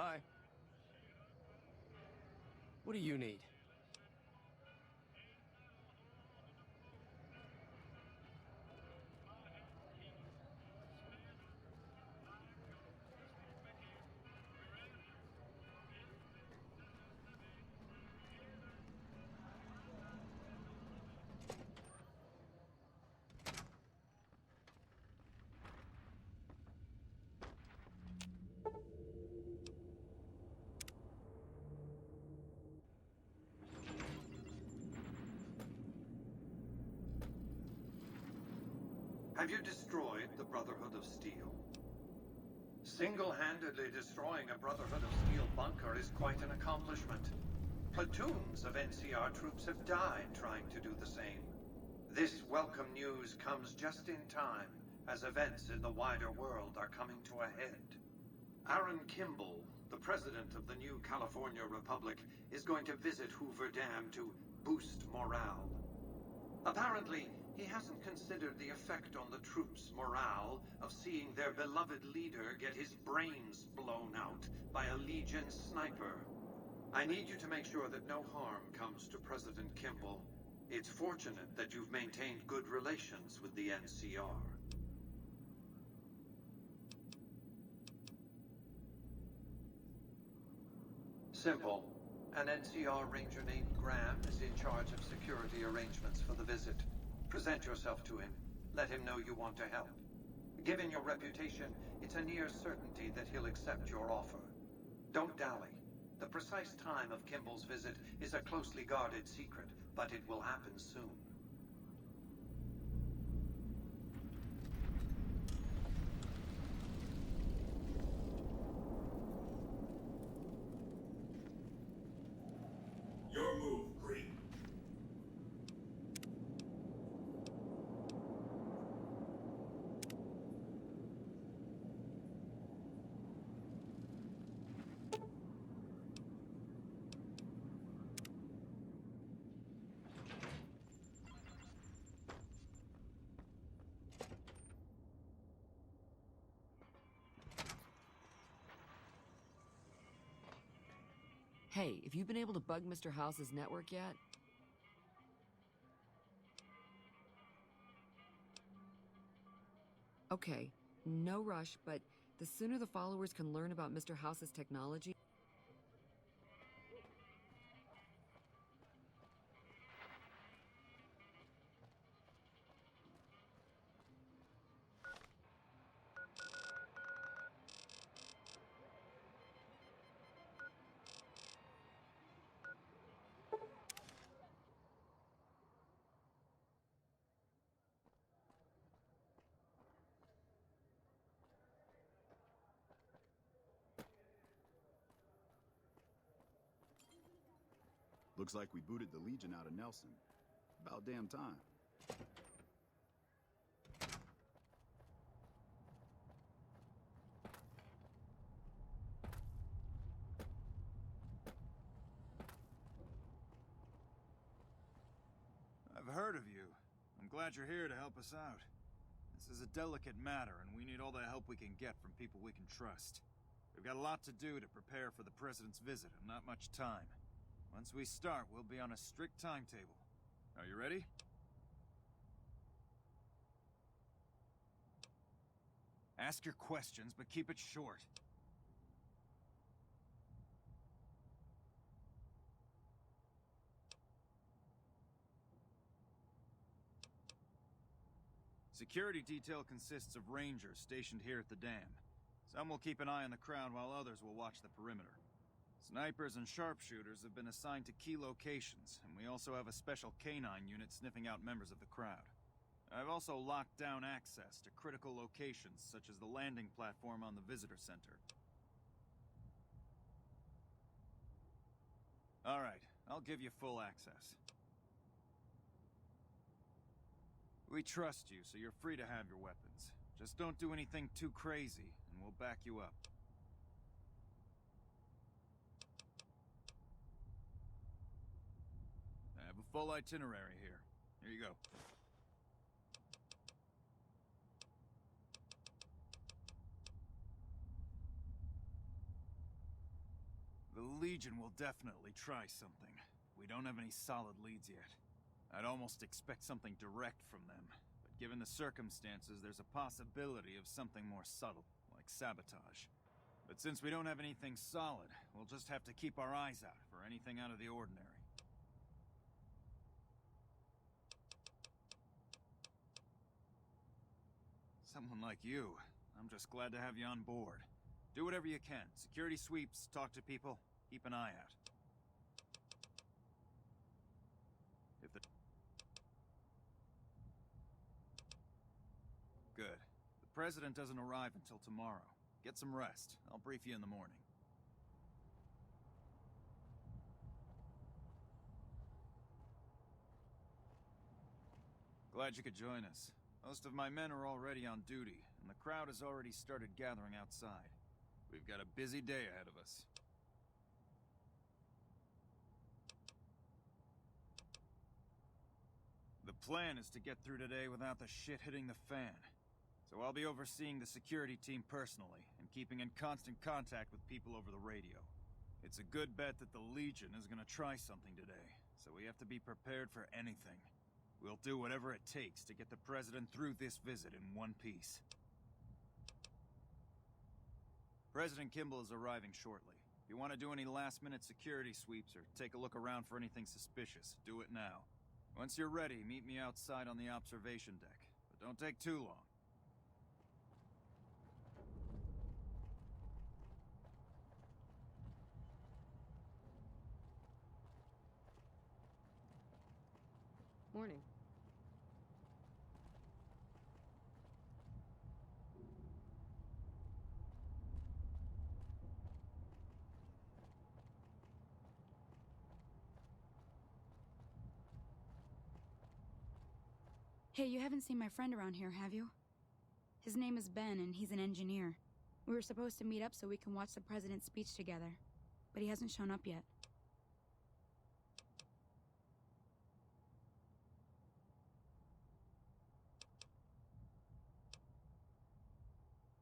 Hi. What do you need? Have you destroyed the Brotherhood of Steel? Single-handedly destroying a Brotherhood of Steel bunker is quite an accomplishment. Platoons of NCR troops have died trying to do the same. This welcome news comes just in time, as events in the wider world are coming to a head. Aaron Kimball, the president of the new California Republic, is going to visit Hoover Dam to boost morale. Apparently, he hasn't considered the effect on the troops' morale of seeing their beloved leader get his brains blown out by a Legion sniper. I need you to make sure that no harm comes to President Kimball. It's fortunate that you've maintained good relations with the NCR. Simple. An NCR Ranger named Graham is in charge of security arrangements for the visit. Present yourself to him. Let him know you want to help. Given your reputation, it's a near certainty that he'll accept your offer. Don't dally. The precise time of Kimball's visit is a closely guarded secret, but it will happen soon. Your move, Green. Hey, have you been able to bug Mr. House's network yet? Okay, no rush, but the sooner the followers can learn about Mr. House's technology... Looks like we booted the Legion out of Nelson. About damn time. I've heard of you. I'm glad you're here to help us out. This is a delicate matter, and we need all the help we can get from people we can trust. We've got a lot to do to prepare for the President's visit, and not much time. Once we start, we'll be on a strict timetable. Are you ready? Ask your questions, but keep it short. Security detail consists of rangers stationed here at the dam. Some will keep an eye on the crowd while others will watch the perimeter. Snipers and sharpshooters have been assigned to key locations, and we also have a special canine unit sniffing out members of the crowd. I've also locked down access to critical locations, such as the landing platform on the visitor center. Alright, I'll give you full access. We trust you, so you're free to have your weapons. Just don't do anything too crazy, and we'll back you up. I have a full itinerary here. Here you go. The Legion will definitely try something. We don't have any solid leads yet. I'd almost expect something direct from them. But given the circumstances, there's a possibility of something more subtle, like sabotage. But since we don't have anything solid, we'll just have to keep our eyes out for anything out of the ordinary. Someone like you. I'm just glad to have you on board. Do whatever you can. Security sweeps, talk to people, keep an eye out. If the... Good. The President doesn't arrive until tomorrow. Get some rest. I'll brief you in the morning. Glad you could join us. Most of my men are already on duty, and the crowd has already started gathering outside. We've got a busy day ahead of us. The plan is to get through today without the shit hitting the fan. So I'll be overseeing the security team personally, and keeping in constant contact with people over the radio. It's a good bet that the Legion is gonna try something today, so we have to be prepared for anything. We'll do whatever it takes to get the President through this visit in one piece. President Kimball is arriving shortly. If you want to do any last-minute security sweeps or take a look around for anything suspicious, do it now. Once you're ready, meet me outside on the observation deck. But don't take too long. Morning. Hey, you haven't seen my friend around here, have you? His name is Ben, and he's an engineer. We were supposed to meet up so we can watch the president's speech together, but he hasn't shown up yet.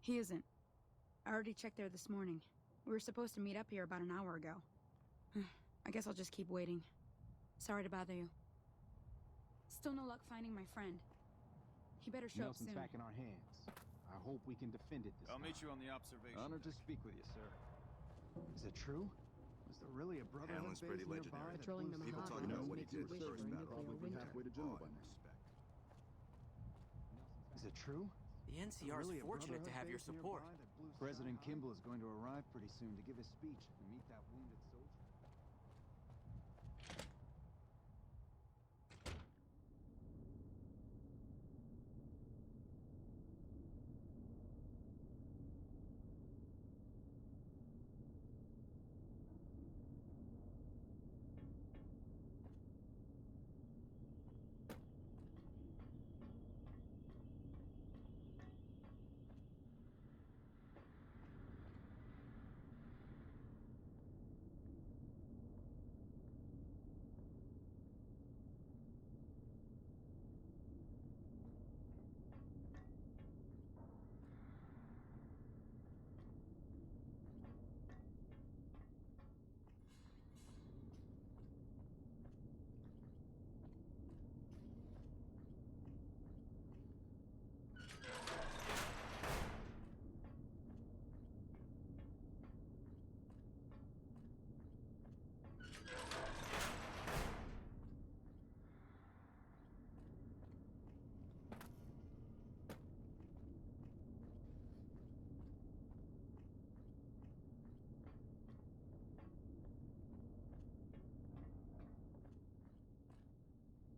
He isn't. I already checked there this morning. We were supposed to meet up here about an hour ago. I guess I'll just keep waiting. Sorry to bother you. Still no luck finding my friend. He better show up soon. Nelson's back in our hands. I hope we can defend it this I'll time. meet you on the observation Honored to deck. speak with you, sir. Is it true? Was there really a brotherhood Hamlin's base pretty nearby legendary. that Patrolling blew the People stuff talk up? about what he makes you did wish first for a battle. nuclear Probably winter. halfway to Oh, Genoa I by now. respect. Is it true? The NCR Really is a fortunate to brotherhood have your base support. nearby that blew President Kimball is going to arrive pretty soon to give his speech and meet that wounded soldier.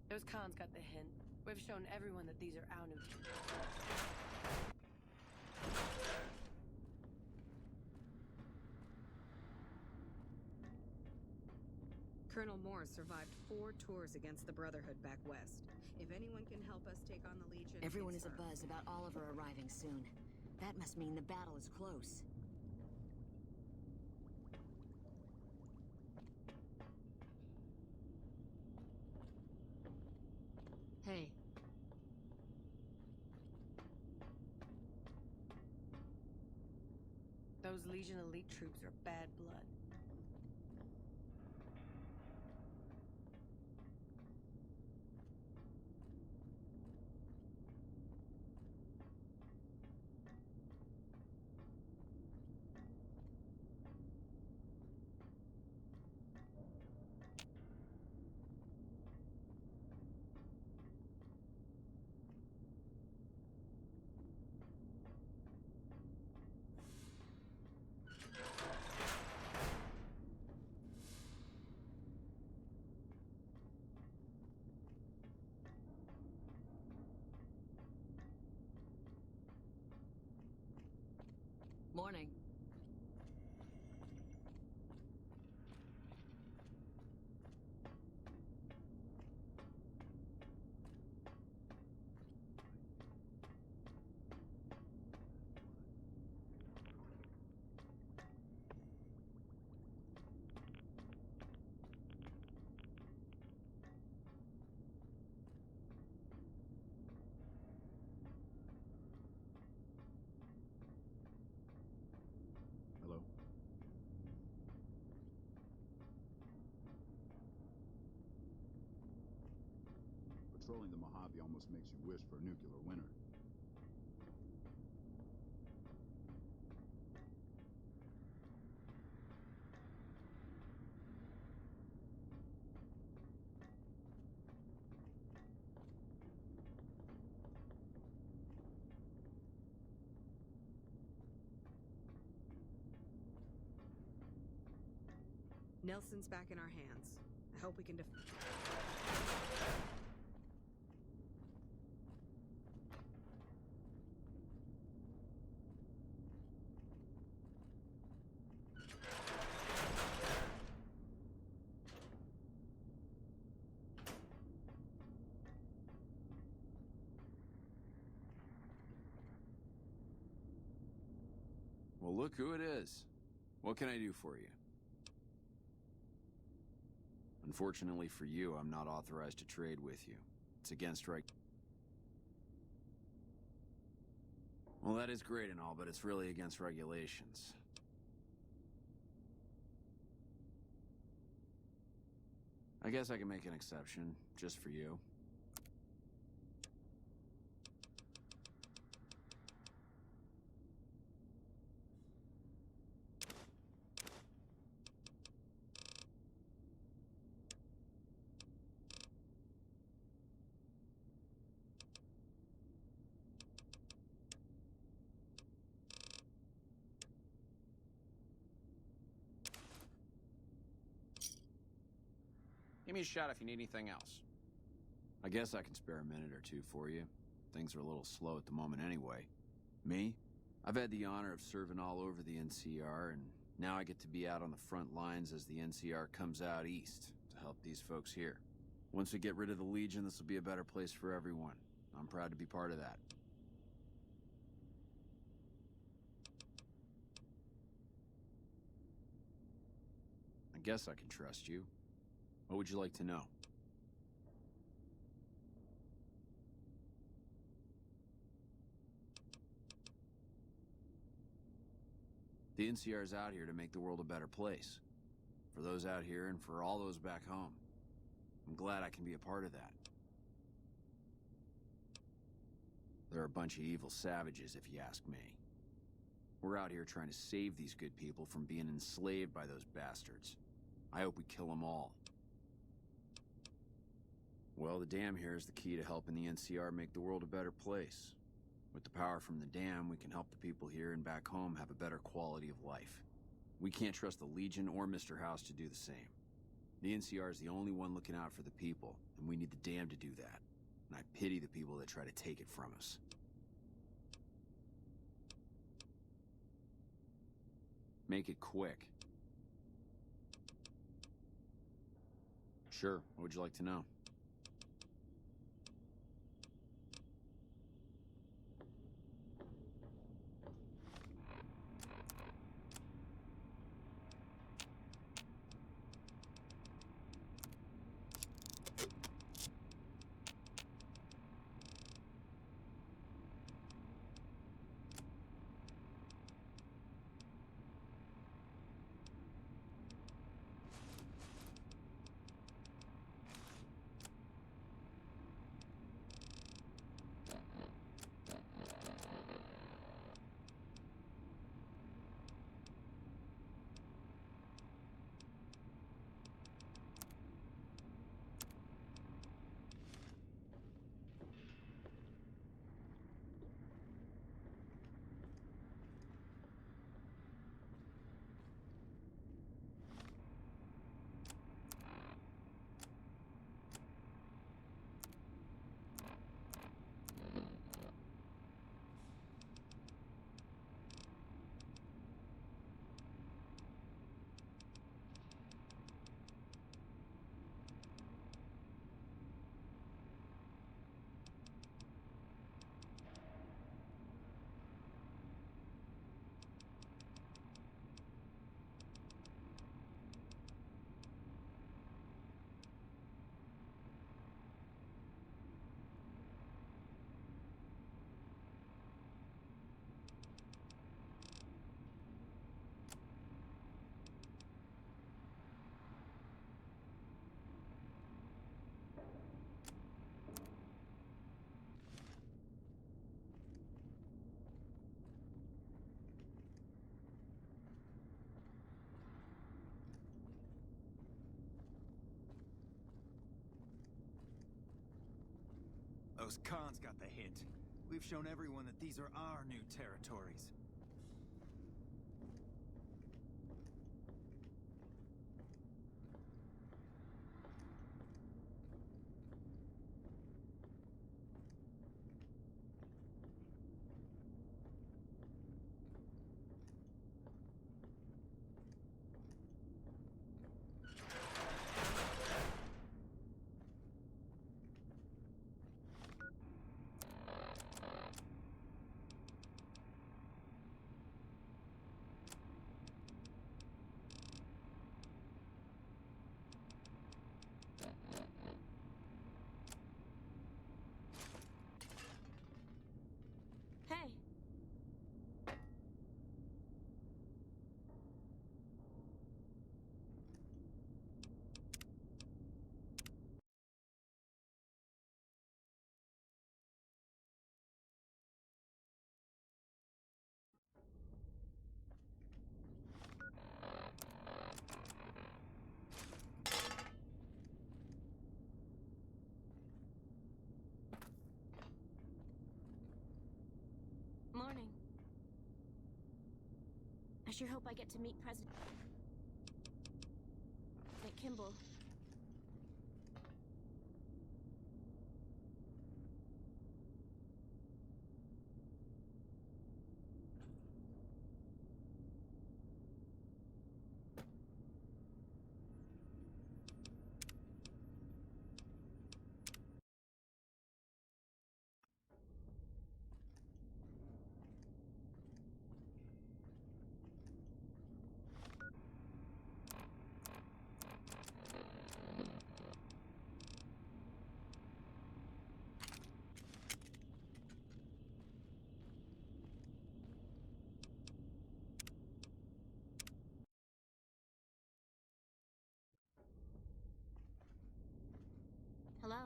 Those cons got the hint. We've shown everyone that these are our new team. Colonel Morse survived 4 tours against the Brotherhood back west. If anyone can help us take on the Legion, Everyone it's is her. abuzz about Oliver arriving soon. That must mean the battle is close. Hey. Those Legion elite troops are bad blood. Controlling the Mojave almost makes you wish for a nuclear winter. Nelson's back in our hands. I hope we can Well, look who it is. What can I do for you? Unfortunately for you, I'm not authorized to trade with you. It's against Well, that is great and all, but it's really against regulations. I guess I can make an exception, just for you. Give me a shout if you need anything else. I guess I can spare a minute or two for you. Things are a little slow at the moment anyway. Me? I've had the honor of serving all over the NCR, and now I get to be out on the front lines as the NCR comes out east to help these folks here. Once we get rid of the Legion, this will be a better place for everyone. I'm proud to be part of that. I guess I can trust you. What would you like to know? The NCR's out here to make the world a better place. For those out here and for all those back home. I'm glad I can be a part of that. They're a bunch of evil savages, if you ask me. We're out here trying to save these good people from being enslaved by those bastards. I hope we kill them all. Well, the dam here is the key to helping the NCR make the world a better place. With the power from the dam, we can help the people here and back home have a better quality of life. We can't trust the Legion or Mr. House to do the same. The NCR is the only one looking out for the people, and we need the dam to do that. And I pity the people that try to take it from us. Make it quick. Sure, what would you like to know? Those cons got the hint. We've shown everyone that these are our new territories. Hey. Morning. I sure hope I get to meet President Kimball. Hello.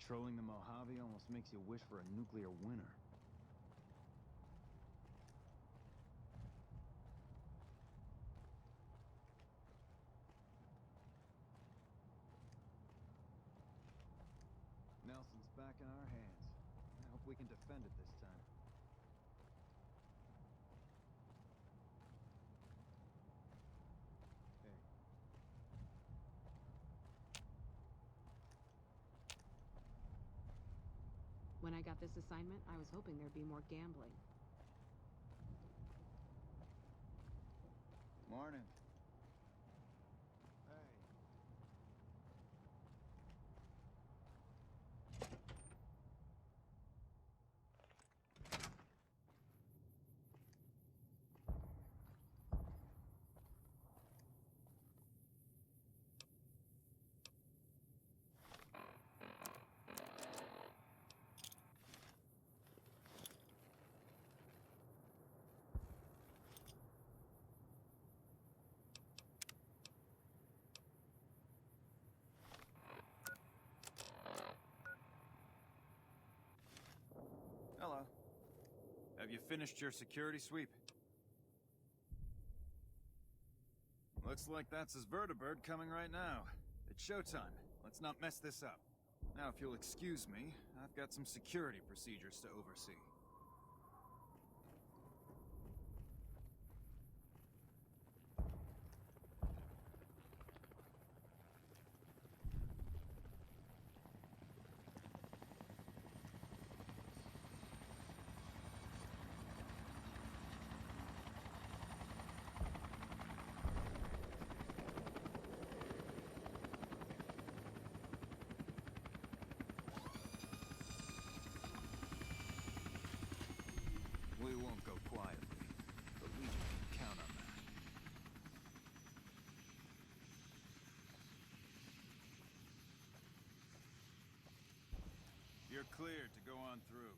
Patrolling the Mojave almost makes you wish for a nuclear winter. Nelson's back in our hands. I hope we can defend it this time. Hey. When I got this assignment, I was hoping there'd be more gambling. Morning. Hey. Hello. Have you finished your security sweep? Looks like that's his vertibird coming right now. It's showtime. Let's not mess this up. Now, if you'll excuse me, I've got some security procedures to oversee. You're cleared to go on through.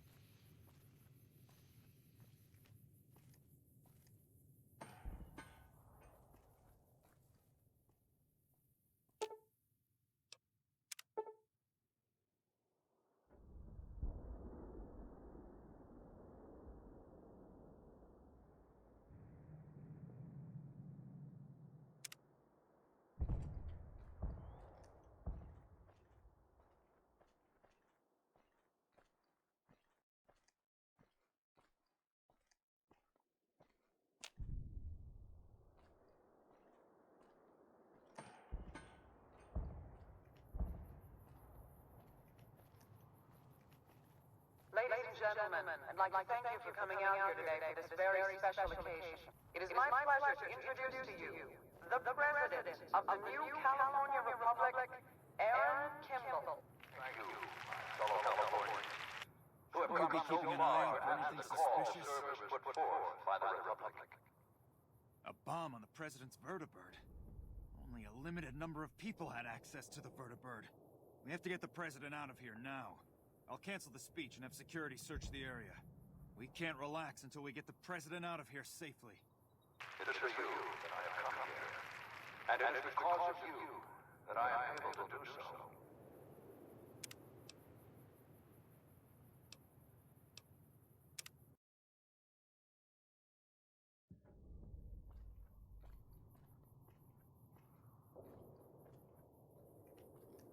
Ladies and gentlemen, I'd like to thank you for coming out here today for this very special occasion. It is my pleasure to introduce to you the President of the new California Republic, Aaron Kimball. Thank you, fellow Californians, who have Will you be come so keeping an far eye out to for answer anything the call to suspicious? service put forth by the Republic. A bomb on the President's vertibird. Only a limited number of people had access to the vertibird. We have to get the President out of here now. I'll cancel the speech and have security search the area. We can't relax until we get the President out of here safely. It is for you that I have come here. And it is because of you that I am able to do so.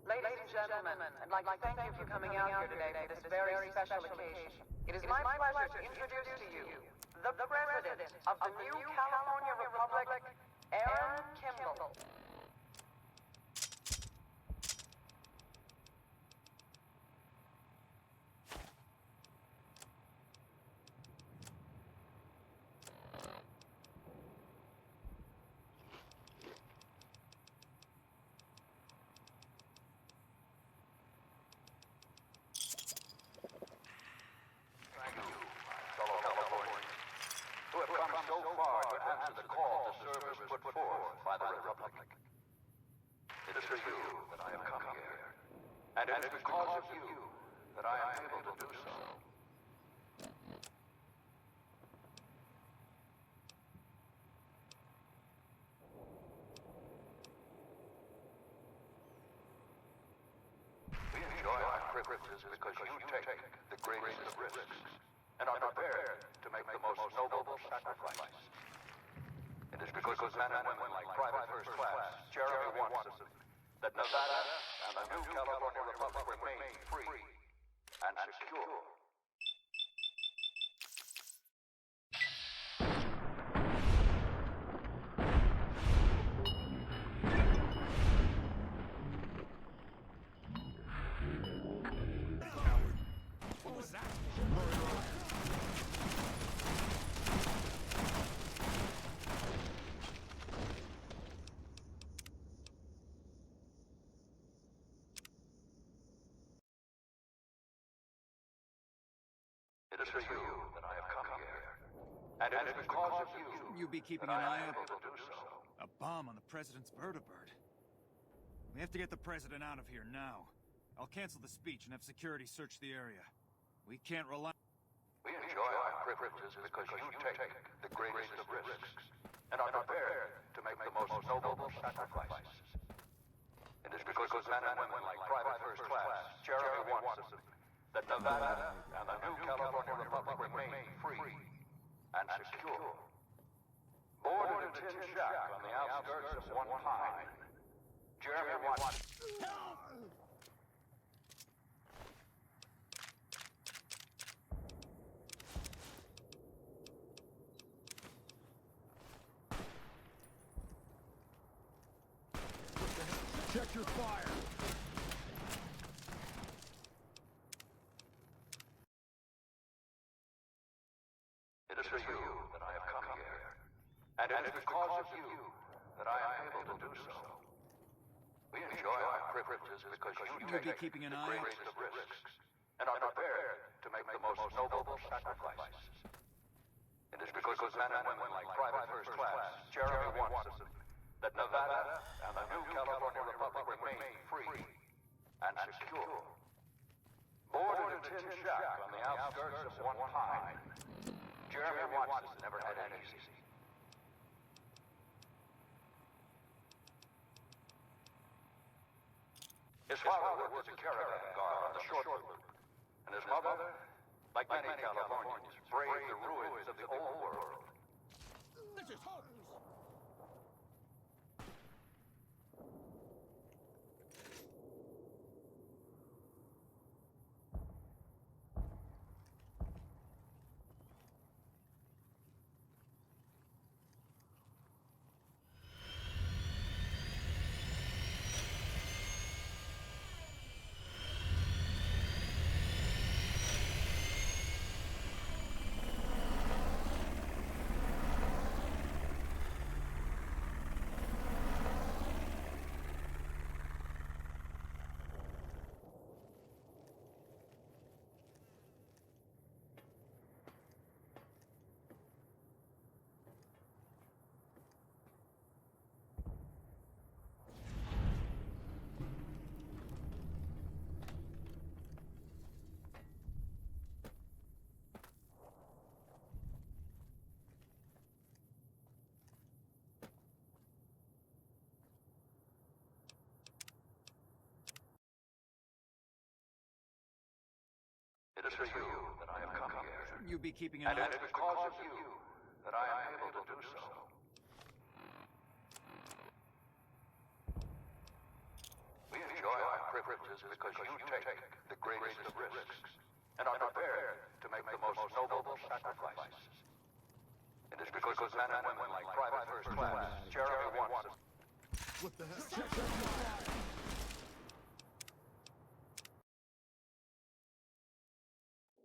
Ladies and gentlemen, I'd like to thank you for coming out here today for this very special occasion. It is my pleasure to introduce to you the President of the new California Republic, Aaron Kimball. Thank you, fellow Californians, who have come so far to answer the call to service put forth by the Republic. It is for you that I have come here. And it is because of you that I am able to do so. We enjoy our privileges because you take the greatest of risks and are prepared to make the most noble sacrifice. It is because men and women like Private First Class Jeremy Watson that Nevada and the new California Republic remain free and secure. What was that? It is for you that I have come here. And it is because of you Will you be keeping that an I eye am out? able to do so. A bomb on the President's vertibird. We have to get the President out of here now. I'll cancel the speech and have security search the area. We can't relax. We enjoy our privileges because you take the greatest of risks and are prepared to make the most noble sacrifices. It is because men and women like Private First Class Jeremy Watson that Nevada and the new California Republic remain free and secure. Born in a tin shack on the outskirts of One Pine, Jeremy Watson. Check your fire! It is for you that I have come here. And it is because of you that I am able to do so. We enjoy our privileges because you Will you be take keeping an the eye out? greatest of risks and are prepared to make the most noble sacrifices. It is because men and women like Private First Class Jeremy Watson that Nevada and the new California Republic remain free and secure. Born in a tin tin shack on the outskirts of One Pine. Jeremy Watson never had it easy. His father worked as a caravan guard on the short loop, and his mother, like many Californians, braved the ruins of the old world. This is hopeless. It is for you that I have come here. Shouldn't you be keeping an And eye? it is because of you that I am able to do so. We enjoy our privileges because you take the greatest of risks and are prepared to make the most noble sacrifices. It is because of men and women like Private First Class, Jeremy Watson. What the hell?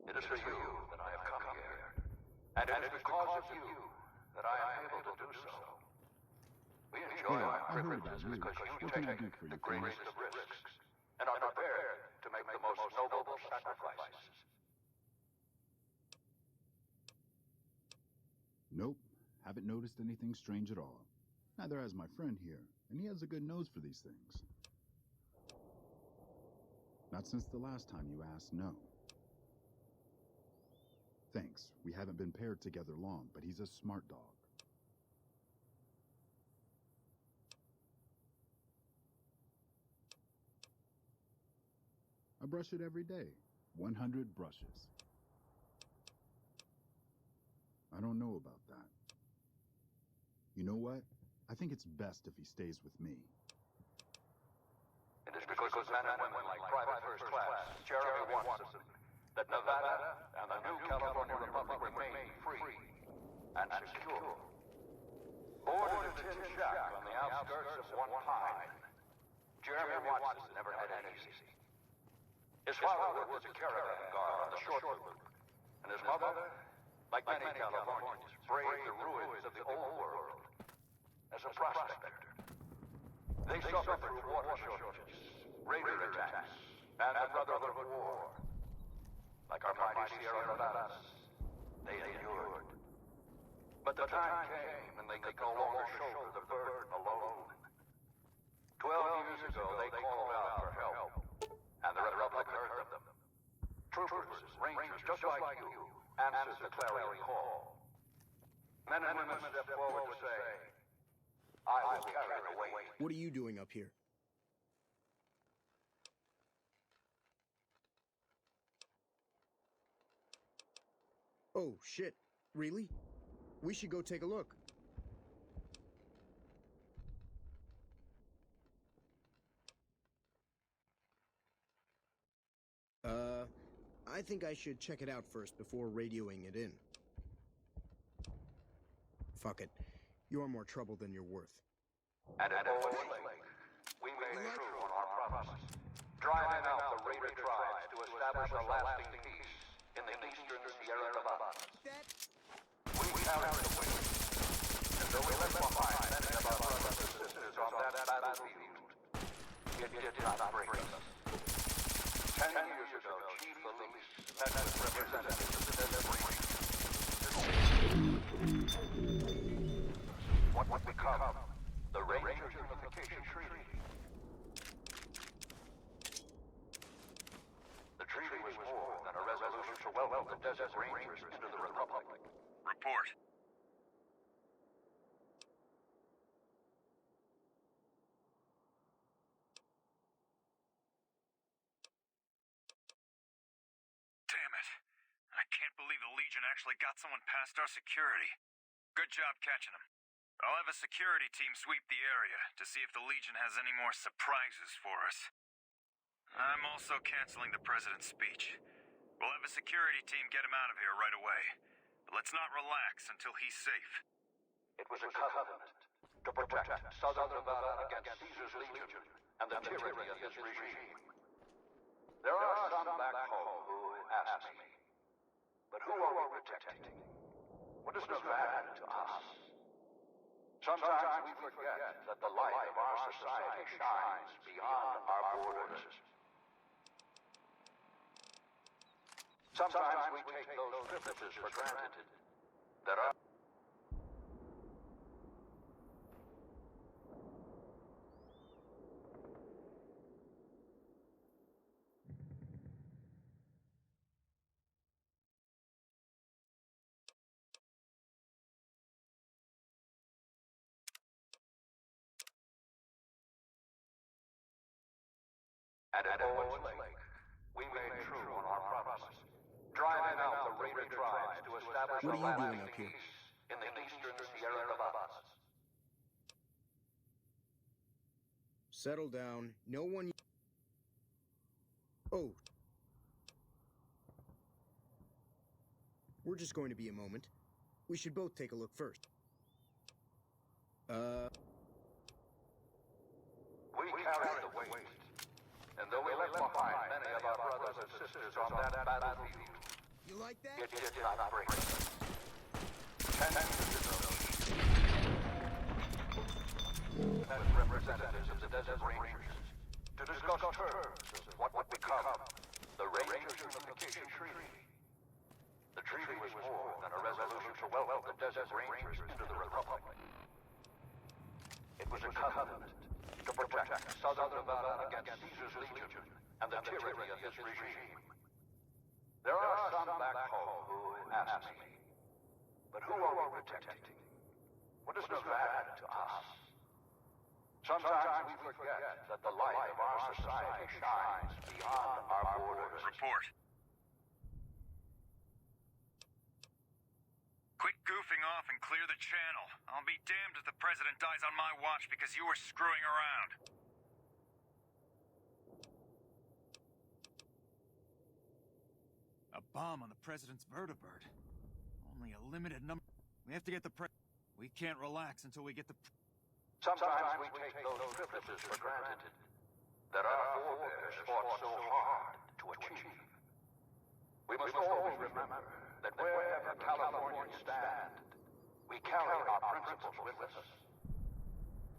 It is for you that I have come here. And it is because of you that I am able to do so. We enjoy our privileges because you take the greatest of risks and are prepared to make the most noble sacrifices. Nope, haven't noticed anything strange at all. Neither has my friend here, and he has a good nose for these things. Not since the last time you asked, no. Thanks, we haven't been paired together long, but he's a smart dog. I brush it every day. 100 brushes. I don't know about that. You know what? I think it's best if he stays with me. It is because of men and women like Private First Class, Jeremy Watson, that Nevada and the new California Republic remain free and secure. Born in a tin shack on the outskirts of One Pine, Jeremy Watson never had it easy. His father worked as a caravan guard on the short loop, and his mother, like many Californians, braved the ruins of the old world as a prospector. They suffered through water shortages, raider attacks, and the Brotherhood War. Like our mighty Sierra Nevadas, they endured. But the time came when they could no longer shoulder the burden alone. 12 years ago, they called out for help, and the Republic heard them. Troopers, rangers, just like you, answered the clarion call. Men and women stepped forward to say, I will carry the weight. What are you doing up here? Oh, shit. Really? We should go take a look. I think I should check it out first before radioing it in. Fuck it. You're more trouble than you're worth. And at Owen Lake, we made true on our promise, driving out the raider tribes to establish a lasting peace in the eastern Sierra Nevadas. We carried the weight, and though we left behind many of our brothers and sisters on that battlefield, it did not break us. 10 years ago, Chief Elise met with representatives of the desert range. What would become the Ranger Unification Treaty? The treaty was more than a Desert Rangers into the Republic. Report. Damn it. I can't believe the Legion actually got someone past our security. Good job catching him. I'll have a security team sweep the area to see if the Legion has any more surprises for us. I'm also canceling the President's speech. We'll have a security team get him out of here right away. But let's not relax until he's safe. It was a covenant to protect Southern Nevada against Caesar's Legion and the tyranny of his regime. There are some back home who ask me, but who are we protecting? What does Nevada to us? Sometimes we forget that the light of our society shines beyond our borders. Sometimes we take those privileges for granted. There are at Edwards Lake, we made true on our promises, driving out the raider tribes to establish What a are you doing lasting up here? peace in the eastern Sierra Nevadas. Settle down. No one... Oh. We're just going to be a moment. We should both take a look first. We carried the weight, and though we left behind many of our brothers and sisters on that battlefield, You like that? it did not break us. 10 years ago, as representatives of the Desert Rangers, to discuss terms of what would become the Rangers Unification Treaty. The treaty was more than a resolution to welcome the Desert Rangers into the Republic. It was a covenant to protect Southern Nevada against Caesar's Legion and the tyranny of his regime. There are some back home who ask me, but who are we protecting? What does Nevada to us? Sometimes we forget that the light of our society shines beyond our borders. Report. Quit goofing off and clear the channel. I'll be damned if the President dies on my watch because you were screwing around. A bomb on the President's vertibird. Only a limited number. We have to get the We can't relax until we get the... Sometimes we take those privileges for granted that our forebears fought so hard to achieve. We must always remember that wherever Californians stand, we carry our principles with us.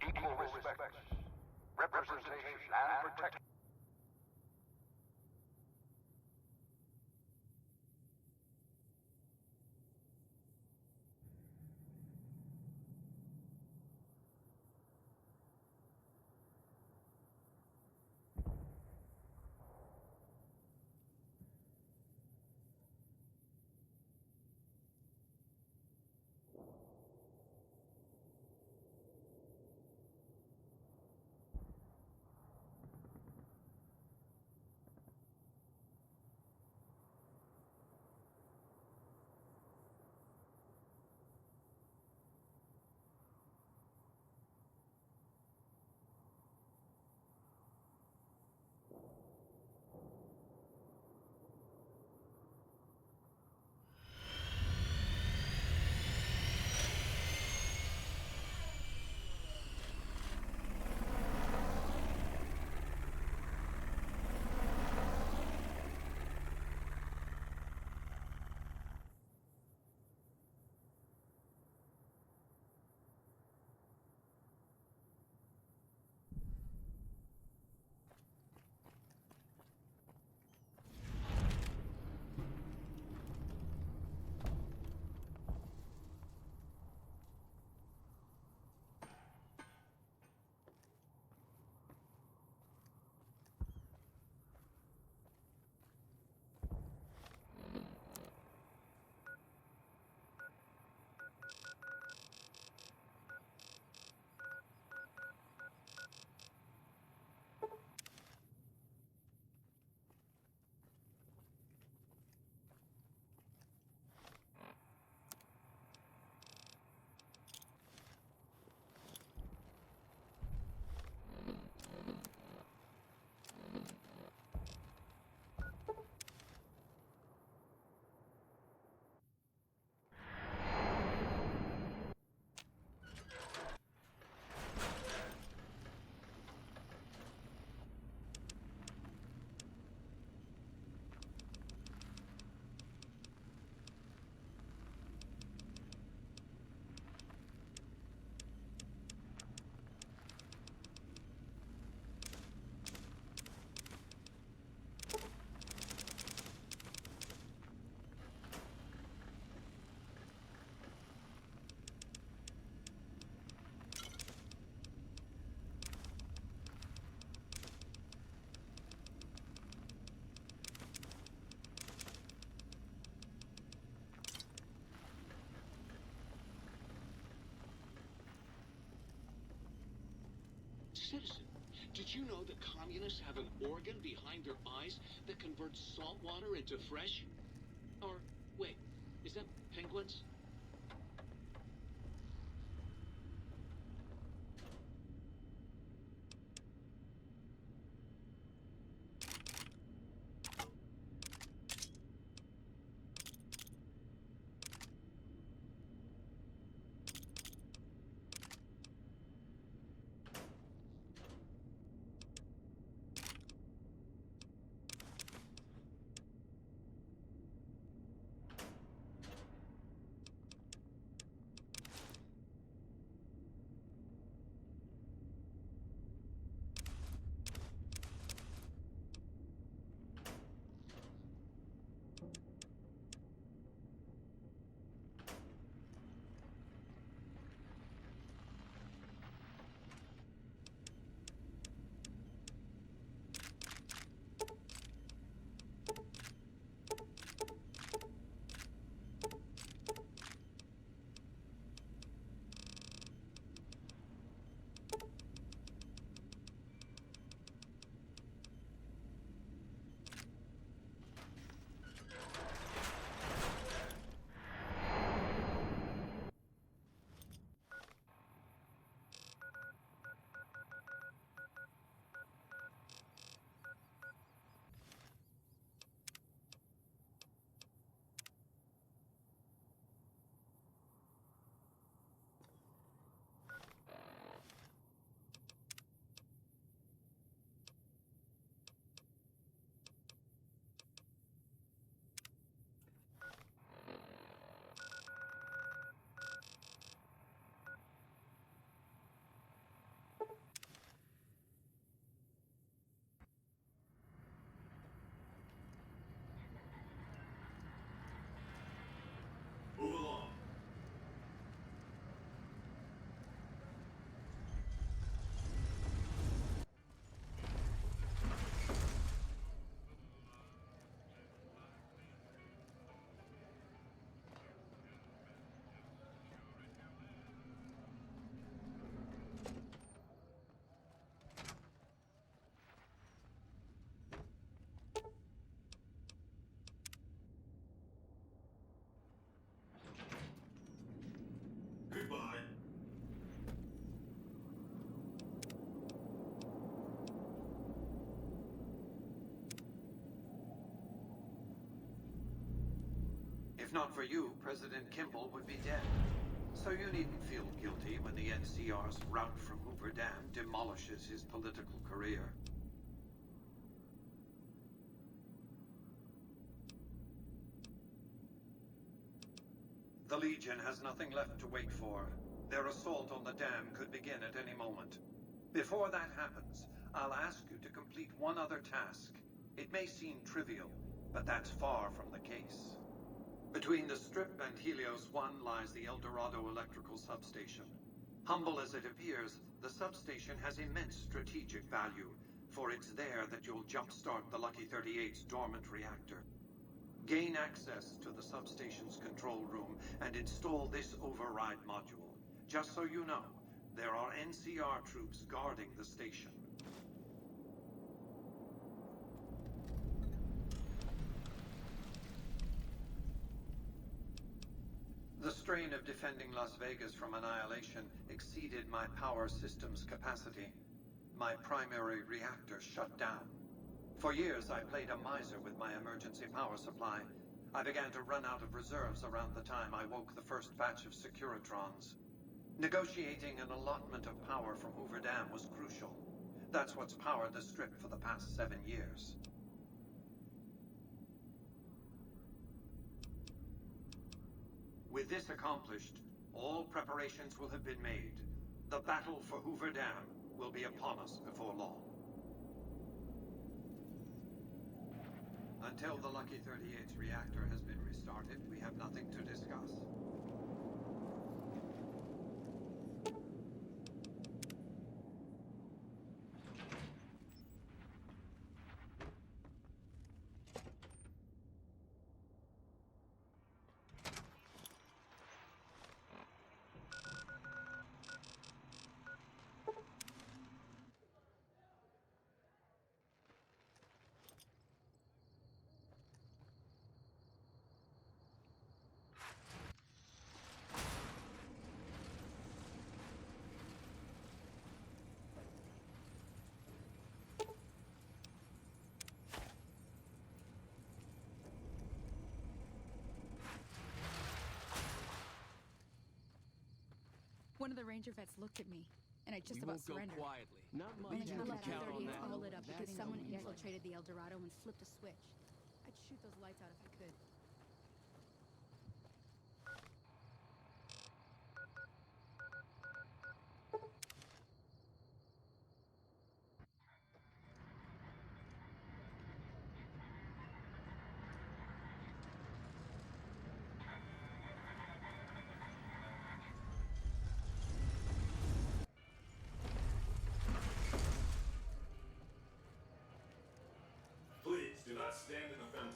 Equal respect, representation, and protection. citizen, did you know that communists have an organ behind their eyes that converts salt water into fresh? Or, wait, is that penguins? Move along. Goodbye. If not for you, President Kimball would be dead. So you needn't feel guilty when the NCR's rout from Hoover Dam demolishes his political career. The Legion has nothing left to wait for. Their assault on the dam could begin at any moment. Before that happens, I'll ask you to complete one other task. It may seem trivial, but that's far from the case. Between the Strip and Helios 1 lies the El Dorado electrical substation. Humble as it appears, the substation has immense strategic value, for it's there that you'll jumpstart the Lucky 38's dormant reactor. Gain access to the substation's control room and install this override module. Just so you know, there are NCR troops guarding the station. The strain of defending Las Vegas from annihilation exceeded my power system's capacity. My primary reactor shut down. For years, I played a miser with my emergency power supply. I began to run out of reserves around the time I woke the first batch of Securitrons. Negotiating an allotment of power from Hoover Dam was crucial. That's what's powered the Strip for the past 7 years. With this accomplished, all preparations will have been made. The battle for Hoover Dam will be upon us before long. Until the Lucky 38's reactor has been restarted, we have nothing to discuss. One of the ranger vets looked at me, and I just We about won't go surrendered. quietly. Not The much. Legion Until can that count on 38 that. all lit up because someone That's infiltrated the El Dorado and flipped a switch. I'd shoot those lights out if I could. Please do not stand in the fountains.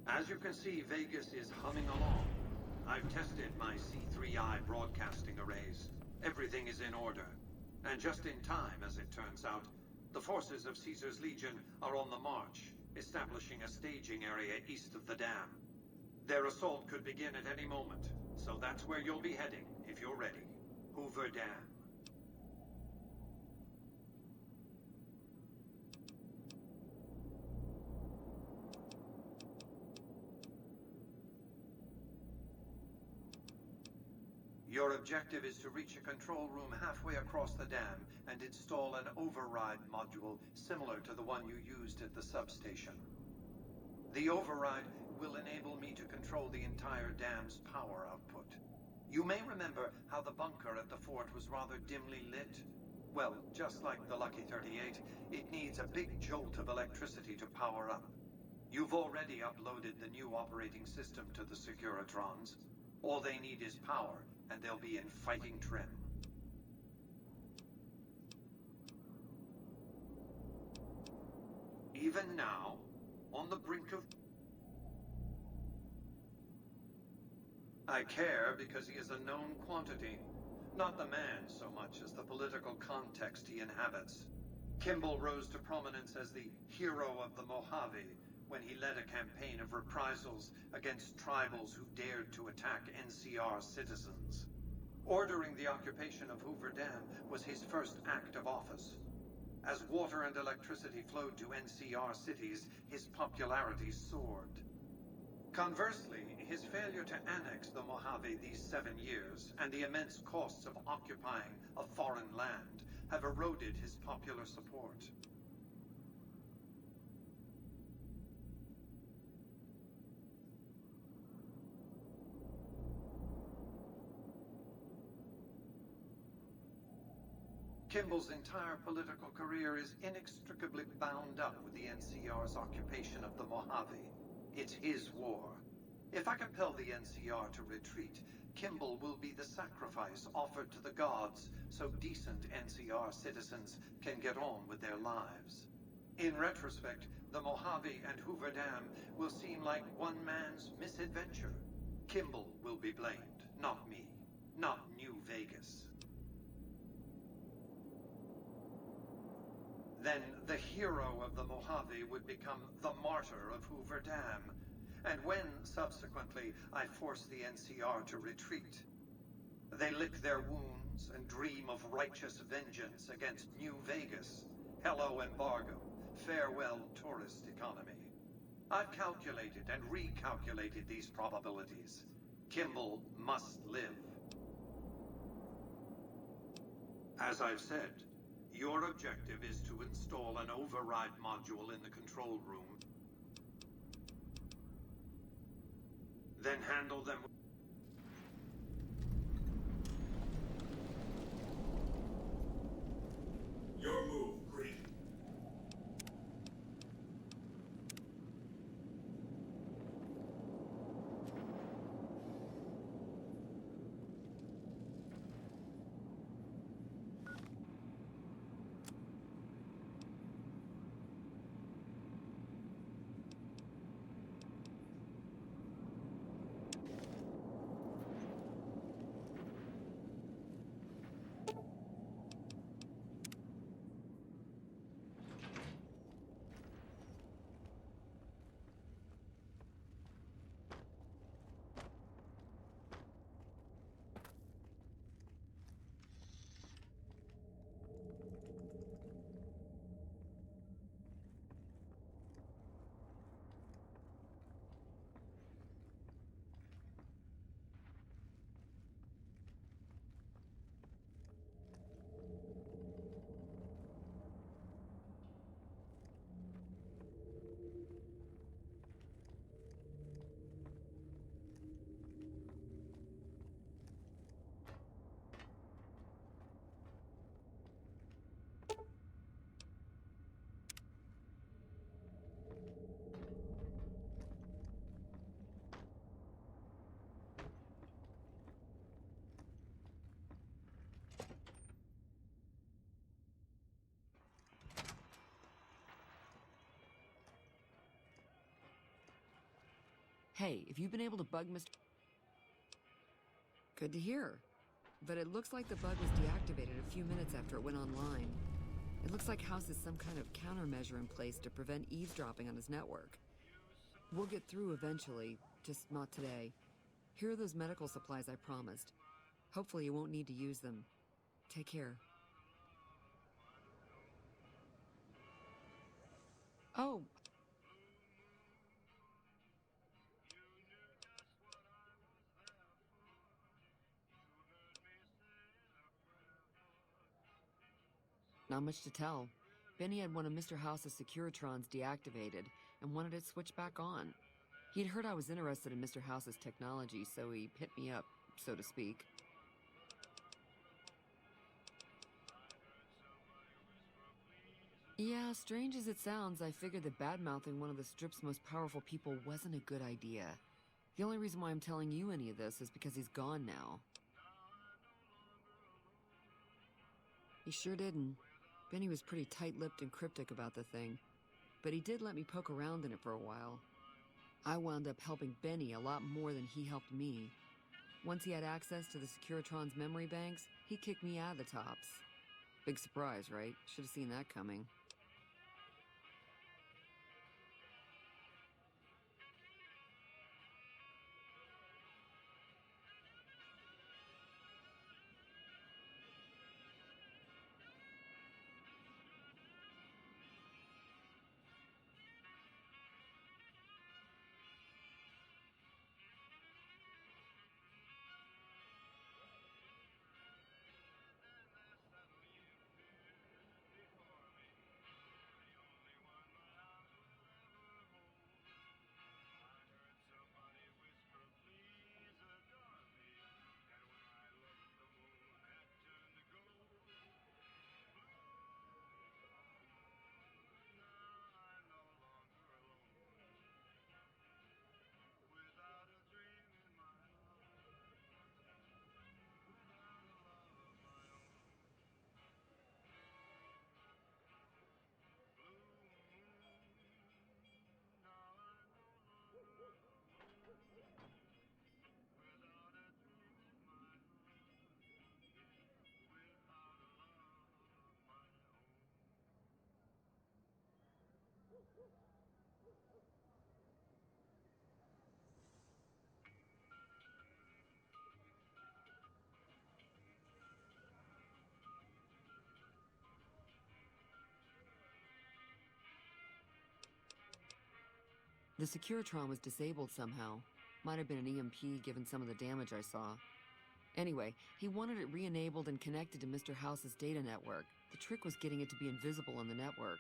As you can see, Vegas is humming along. I've tested my C3I broadcasting arrays. Everything is in order. And just in time, as it turns out, the forces of Caesar's Legion are on the march, establishing a staging area east of the dam. Their assault could begin at any moment, so that's where you'll be heading, if you're ready. Hoover Dam. Your objective is to reach a control room halfway across the dam and install an override module similar to the one you used at the substation. The override will enable me to control the entire dam's power output. You may remember how the bunker at the fort was rather dimly lit. Well, just like the Lucky 38, it needs a big jolt of electricity to power up. You've already uploaded the new operating system to the Securitrons. All they need is power, and they'll be in fighting trim. Even now, on the brink of... I care because he is a known quantity. Not the man so much as the political context he inhabits. Kimball rose to prominence as the hero of the Mojave when he led a campaign of reprisals against tribals who dared to attack NCR citizens. Ordering the occupation of Hoover Dam was his first act of office. As water and electricity flowed to NCR cities, his popularity soared. Conversely, his failure to annex the Mojave these 7 years and the immense costs of occupying a foreign land have eroded his popular support. Kimball's entire political career is inextricably bound up with the NCR's occupation of the Mojave. It's his war. If I compel the NCR to retreat, Kimball will be the sacrifice offered to the gods so decent NCR citizens can get on with their lives. In retrospect, the Mojave and Hoover Dam will seem like one man's misadventure. Kimball will be blamed, not me, not New Vegas. Then the hero of the Mojave would become the martyr of Hoover Dam. And when, subsequently, I force the NCR to retreat, they lick their wounds and dream of righteous vengeance against New Vegas. Hello, embargo. Farewell, tourist economy. I've calculated and recalculated these probabilities. Kimball must live. As I've said, your objective is to install an override module in the control room. Then handle them. Your move, Green. Hey, if you've been able to bug Mr. Good to hear. But it looks like the bug was deactivated a few minutes after it went online. It looks like House has some kind of countermeasure in place to prevent eavesdropping on his network. We'll get through eventually, just not today. Here are those medical supplies I promised. Hopefully you won't need to use them. Take care. Oh. Not much to tell. Benny had one of Mr. House's Securitrons deactivated and wanted it switched back on. He'd heard I was interested in Mr. House's technology, so he hit me up, so to speak. Yeah, strange as it sounds, I figured that bad-mouthing one of the Strip's most powerful people wasn't a good idea. The only reason why I'm telling you any of this is because he's gone now. He sure didn't. Benny was pretty tight-lipped and cryptic about the thing, but he did let me poke around in it for a while. I wound up helping Benny a lot more than he helped me. Once he had access to the Securitron's memory banks, he kicked me out of the tops. Big surprise, right? Should have seen that coming. The Securitron was disabled somehow. Might have been an EMP given some of the damage I saw. Anyway, he wanted it re-enabled and connected to Mr. House's data network. The trick was getting it to be invisible on the network.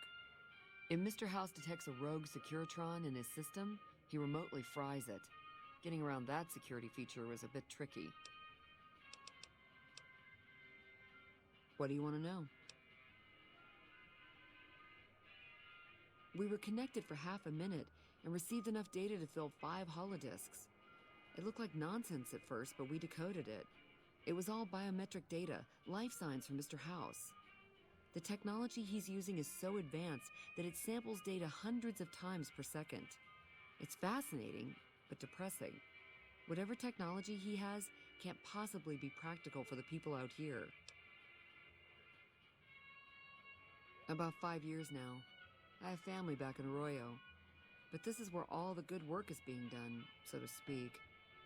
If Mr. House detects a rogue Securitron in his system, he remotely fries it. Getting around that security feature was a bit tricky. What do you want to know? We were connected for half a minute and received enough data to fill 5 holodisks. It looked like nonsense at first, but we decoded it. It was all biometric data, life signs from Mr. House. The technology he's using is so advanced that it samples data hundreds of times per second. It's fascinating, but depressing. Whatever technology he has can't possibly be practical for the people out here. About 5 years now. I have family back in Arroyo. But this is where all the good work is being done, so to speak.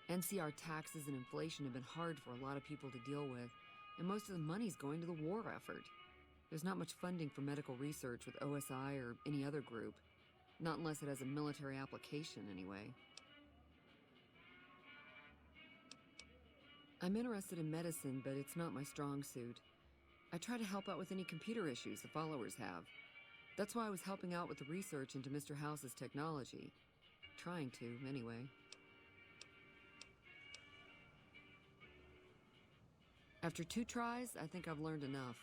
NCR taxes and inflation have been hard for a lot of people to deal with, and most of the money's going to the war effort. There's not much funding for medical research with OSI or any other group. Not unless it has a military application, anyway. I'm interested in medicine, but it's not my strong suit. I try to help out with any computer issues the followers have. That's why I was helping out with the research into Mr. House's technology. Trying to, anyway. After 2 tries, I think I've learned enough.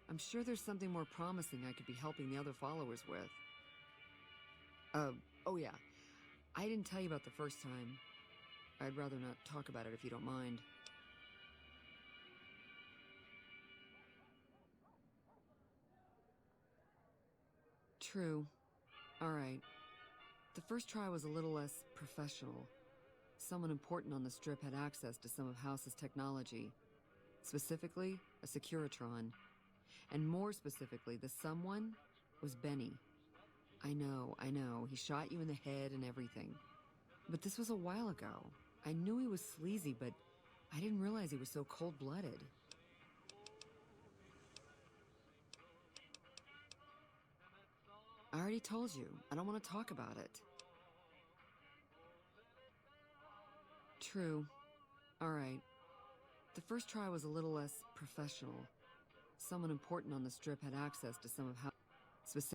I'm sure there's something more promising I could be helping the other followers with. Oh yeah. I didn't tell you about the first time. I'd rather not talk about it if you don't mind. True. All right. The first try was a little less professional. Someone important on the Strip had access to some of House's technology. Specifically, a Securitron. And more specifically, the someone was Benny. I know, he shot you in the head and everything. But this was a while ago. I knew he was sleazy, but I didn't realize he was so cold-blooded. I already told you, I don't want to talk about it. True. Alright. The first try was a little less professional. Someone important on the Strip had access to some of how specific.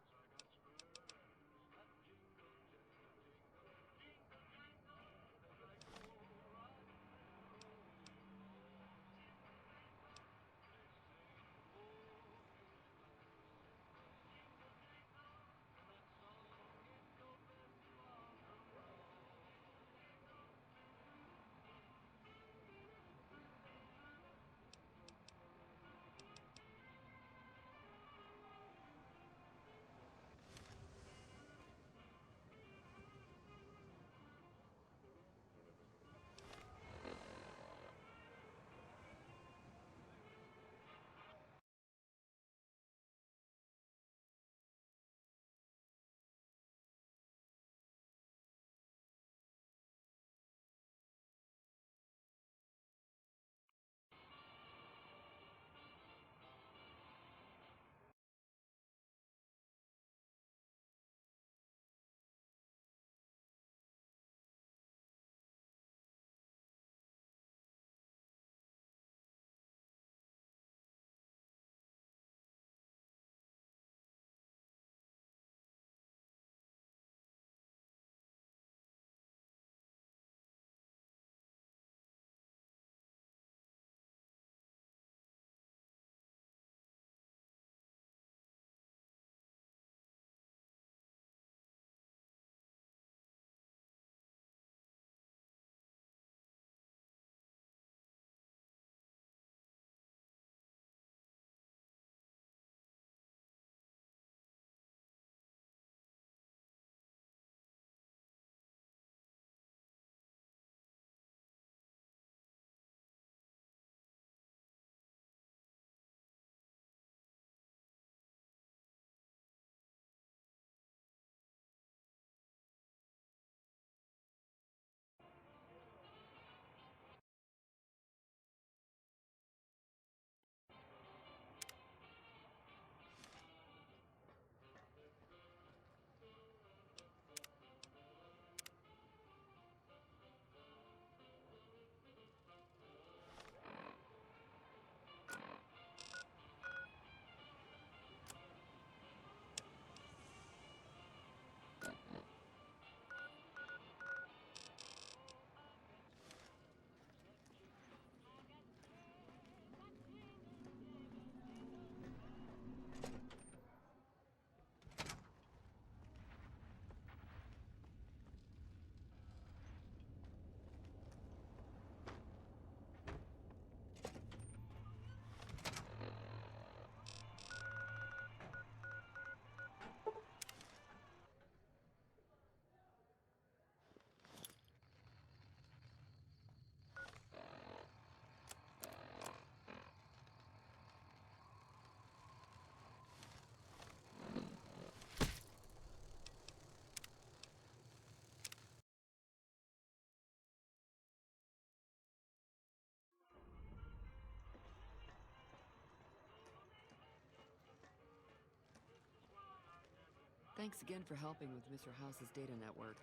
Thanks again for helping with Mr. House's data network.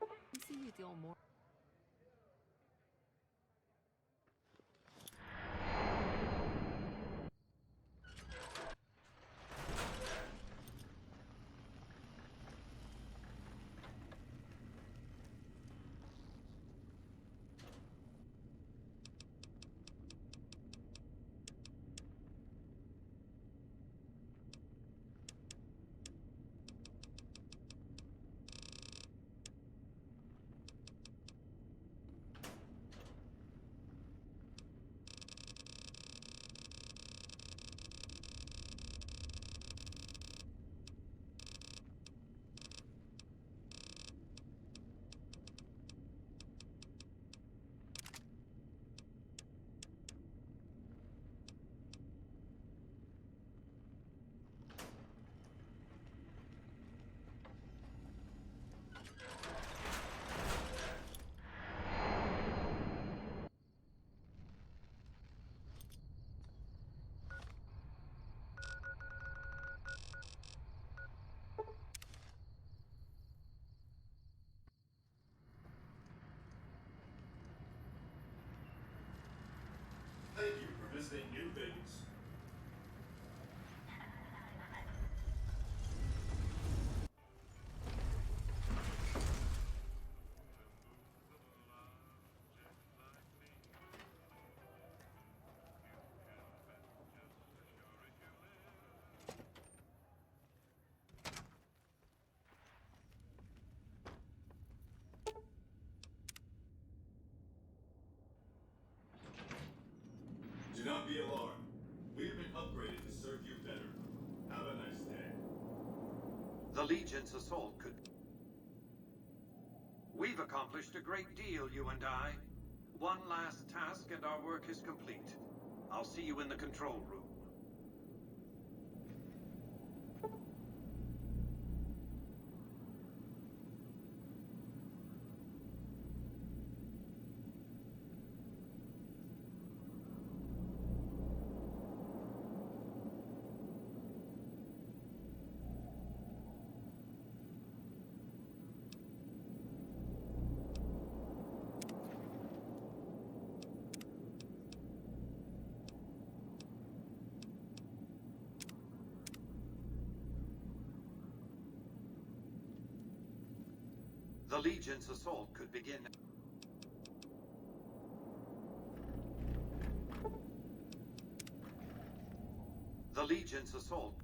Come see me at the old morgue. Wednesday in Vegas. Do not be alarmed. We have been upgraded to serve you better. Have a nice day. The Legion's assault could... We've accomplished a great deal, you and I. One last task and our work is complete. I'll see you in the control room. The Legion's assault could begin... The Legion's assault...